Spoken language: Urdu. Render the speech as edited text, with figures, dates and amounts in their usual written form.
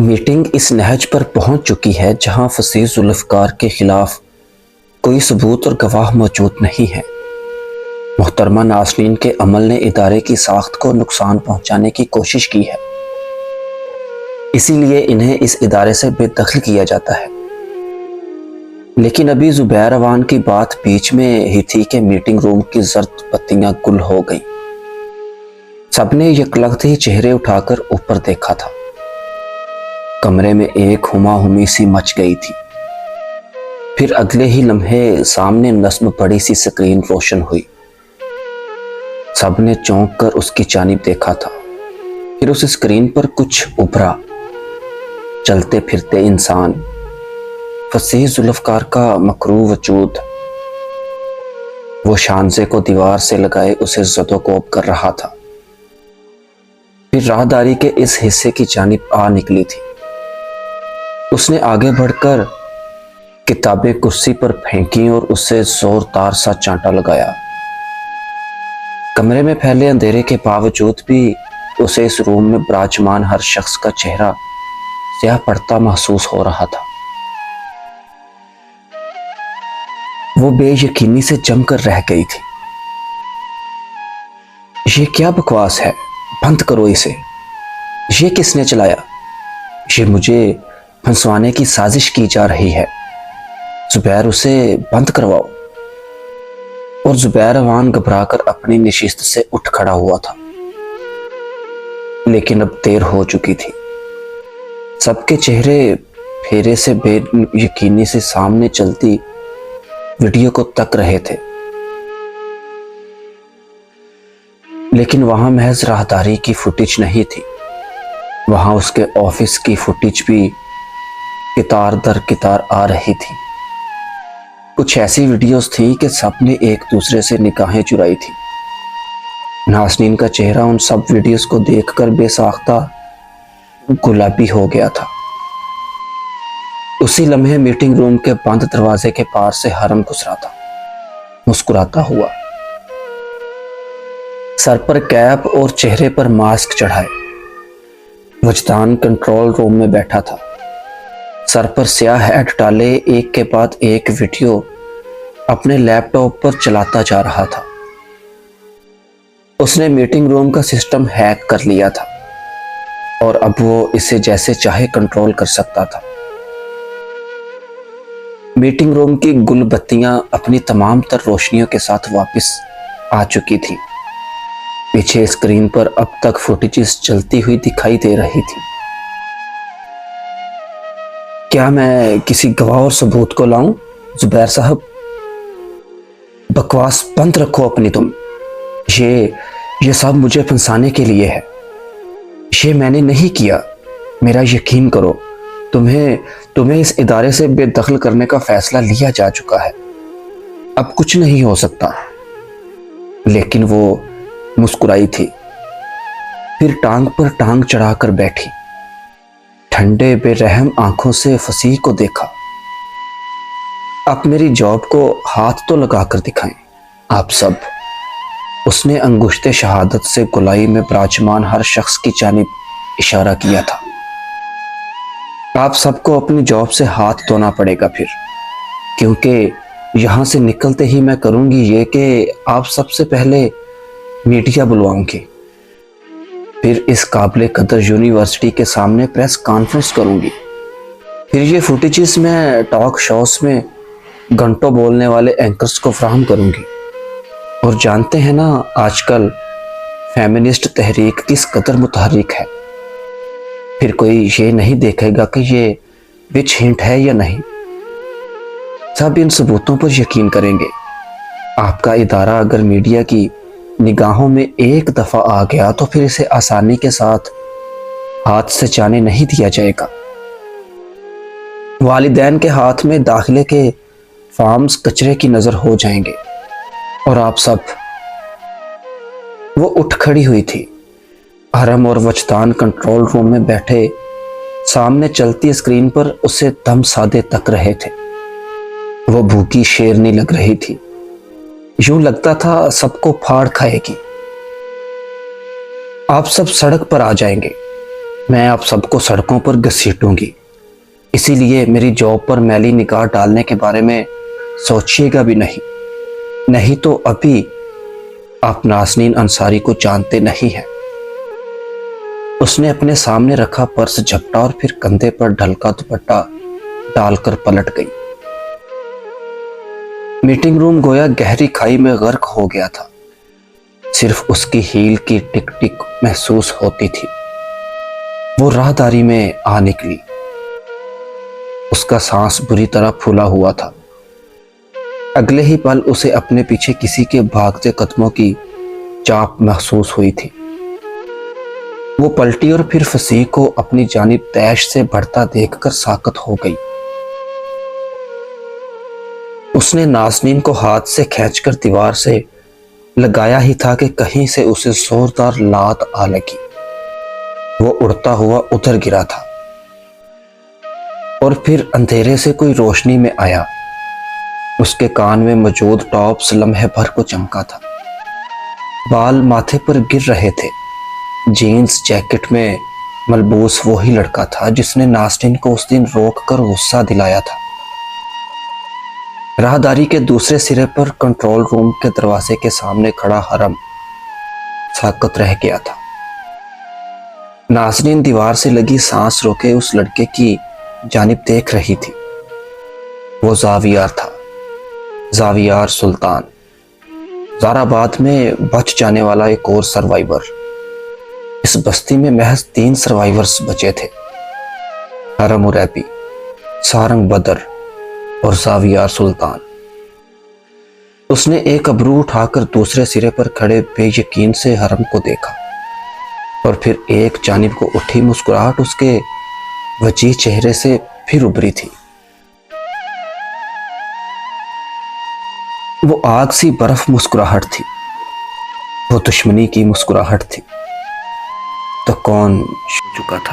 میٹنگ اس نہج پر پہنچ چکی ہے جہاں فصیح ذوالفقار کے خلاف کوئی ثبوت اور گواہ موجود نہیں ہے۔ محترمہ ناسرین کے عمل نے ادارے کی ساخت کو نقصان پہنچانے کی کوشش کی ہے، اسی لیے انہیں اس ادارے سے بے دخل کیا جاتا ہے۔ لیکن ابھی زبیر اوان کی بات بیچ میں ہی تھی کہ میٹنگ روم کی زرد بتیاں گل ہو گئیں۔ سب نے یکلخت ہی چہرے اٹھا کر اوپر دیکھا تھا۔ کمرے میں ایک ہما ہمی سی مچ گئی تھی۔ پھر اگلے ہی لمحے سامنے نصب پڑی سی سکرین روشن ہوئی۔ سب نے چونک کر اس کی جانب دیکھا تھا۔ پھر اس سکرین پر کچھ ابھرا، چلتے پھرتے انسان، فصیح ذوالفقار کا مکروہ وجود۔ وہ شانزے کو دیوار سے لگائے اسے زد و کوب کر رہا تھا۔ پھر راہداری کے اس حصے کی جانب آ نکلی تھی۔ اس نے آگے بڑھ کر کتابیں کرسی پر پھینکیں اور اسے زور دار سا چانٹا لگایا۔ کمرے میں پھیلے اندھیرے کے باوجود بھی اسے اس روم میں براجمان ہر شخص کا چہرہ سیاہ پڑتا محسوس ہو رہا تھا۔ وہ بے یقینی سے جم کر رہ گئی تھی۔ یہ کیا بکواس ہے؟ بند کرو اسے۔ یہ کس نے چلایا؟ یہ مجھے پھنسوانے کی سازش کی جا رہی ہے۔ زبیر، اسے بند کرواؤ۔ اور زبیر اوان گھبرا کر اپنی نشست سے اٹھ کھڑا ہوا تھا، لیکن اب دیر ہو چکی تھی۔ سب کے چہرے پھیرے سے بے یقینی سے سامنے چلتی ویڈیو کو تک رہے تھے، لیکن وہاں محض راہداری کی فوٹیج نہیں تھی، وہاں اس کے آفس کی فوٹیج بھی قطار در قطار آ رہی تھی۔ کچھ ایسی ویڈیوز تھیں کہ سب نے ایک دوسرے سے نگاہیں چرائی تھی۔ ناسرین کا چہرہ ان سب ویڈیوز کو دیکھ کر بے ساختہ گلابی ہو گیا تھا۔ اسی لمحے میٹنگ روم کے بند دروازے کے پار سے حرم گزرا تھا، مسکراتا ہوا، سر پر کیپ اور چہرے پر ماسک چڑھائے۔ وجدان کنٹرول روم میں بیٹھا تھا، سر پر سیاہ ہیڈ ڈالے ایک کے بعد ایک ویڈیو اپنے لیپ ٹاپ پر چلاتا جا رہا تھا۔ اس نے میٹنگ روم کا سسٹم ہیک کر لیا تھا اور اب وہ اسے جیسے چاہے کنٹرول کر سکتا تھا۔ میٹنگ روم کی گل بتیاں اپنی تمام تر روشنیوں کے ساتھ واپس آ چکی تھیں۔ پیچھے اسکرین پر اب تک فوٹیجز چلتی ہوئی دکھائی دے رہی تھی۔ کیا میں کسی گواہ اور ثبوت کو لاؤں؟ زبیر صاحب، بکواس بند رکھو اپنی تم۔ یہ سب مجھے پھنسانے کے لیے ہے۔ یہ میں نے نہیں کیا، میرا یقین کرو۔ تمہیں اس ادارے سے بے دخل کرنے کا فیصلہ لیا جا چکا ہے، اب کچھ نہیں ہو سکتا۔ لیکن وہ مسکرائی تھی، پھر ٹانگ پر ٹانگ چڑھا کر بیٹھی، ٹھنڈے بے رحم آنکھوں سے فصیح کو دیکھا۔ آپ میری جاب کو ہاتھ تو لگا کر دکھائیں، آپ سب۔ اس نے انگشت شہادت سے گلائی میں براجمان ہر شخص کی جانب اشارہ کیا تھا۔ آپ سب کو اپنی جاب سے ہاتھ دھونا پڑے گا پھر، کیونکہ یہاں سے نکلتے ہی میں کروں گی یہ کہ آپ سب سے پہلے میڈیا بلواؤں گی، پھر اس قابل قدر یونیورسٹی کے سامنے پریس کانفرنس کروں گی، پھر یہ فوٹیجز میں ٹاک شوز میں گھنٹوں بولنے والے اینکرز کو فراہم کروں گی۔ اور جانتے ہیں نا آج کل فیمنسٹ تحریک کس قدر متحرک ہے، پھر کوئی یہ نہیں دیکھے گا کہ یہ وچ ہنٹ ہے یا نہیں، سب ان ثبوتوں پر یقین کریں گے۔ آپ کا ادارہ اگر میڈیا کی نگاہوں میں ایک دفعہ آ گیا تو پھر اسے آسانی کے ساتھ ہاتھ سے جانے نہیں دیا جائے گا۔ والدین کے ہاتھ میں داخلے کے فارمز کچرے کی نظر ہو جائیں گے۔ اور آپ سب۔ وہ اٹھ کھڑی ہوئی تھی۔ حرم اور وجدان کنٹرول روم میں بیٹھے سامنے چلتی اسکرین پر اسے دم سادے تک رہے تھے۔ وہ بھوکی شیرنی لگ رہی تھی، یوں لگتا تھا سب کو پھاڑ کھائے گی۔ آپ سب سڑک پر آ جائیں گے، میں اب سب کو سڑکوں پر گھسیٹوں گی، اسی لیے میری جاب پر میلی نگاہ ڈالنے کے بارے میں سوچیے گا بھی نہیں تو ابھی آپ نازنین انصاری کو جانتے نہیں ہیں۔ اس نے اپنے سامنے رکھا پرس جھپٹا اور پھر کندھے پر ڈھلکا دوپٹہ ڈال کر پلٹ گئی۔ میٹنگ روم گویا گہری کھائی میں غرق ہو گیا تھا، صرف اس کی ہیل کی ٹک ٹک محسوس ہوتی تھی۔ وہ راہداری میں آ نکلی، اس کا سانس بری طرح پھولا ہوا تھا۔ اگلے ہی پل اسے اپنے پیچھے کسی کے بھاگتے قدموں کی چاپ محسوس ہوئی تھی۔ وہ پلٹی اور پھر فصیح کو اپنی جانب تیش سے بڑھتا دیکھ کر ساکت ہو گئی۔ اس نے نازنین کو ہاتھ سے کھینچ کر دیوار سے لگایا ہی تھا کہ کہیں سے اسے زوردار لات آ لگی۔ وہ اڑتا ہوا ادھر گرا تھا اور پھر اندھیرے سے کوئی روشنی میں آیا۔ اس کے کان میں موجود ٹاپس لمحے بھر کو چمکا تھا، بال ماتھے پر گر رہے تھے۔ جینز جیکٹ میں ملبوس وہی لڑکا تھا جس نے نازنین کو اس دن روک کر غصہ دلایا تھا۔ راہداری کے دوسرے سرے پر کنٹرول روم کے دروازے کے سامنے کھڑا حرم ساکت رہ گیا تھا۔ نازنین دیوار سے لگی سانس روکے اس لڑکے کی جانب دیکھ رہی تھی۔ وہ زاویار تھا، زاویار سلطان، زار آباد میں بچ جانے والا ایک اور سروائیور۔ اس بستی میں محض 3 سروائیورز بچے تھے، حرم اریبی، سارنگ بدر اور زاویار سلطان۔ اس نے ایک ابرو اٹھا کر دوسرے سرے پر کھڑے بے یقین سے حرم کو دیکھا اور پھر ایک جانب کو اٹھی مسکراہٹ اس کے وجیح چہرے سے پھر ابھری تھی۔ وہ آگ سی برف مسکراہٹ تھی، وہ دشمنی کی مسکراہٹ تھی۔ تو کون چھو چکا تھا؟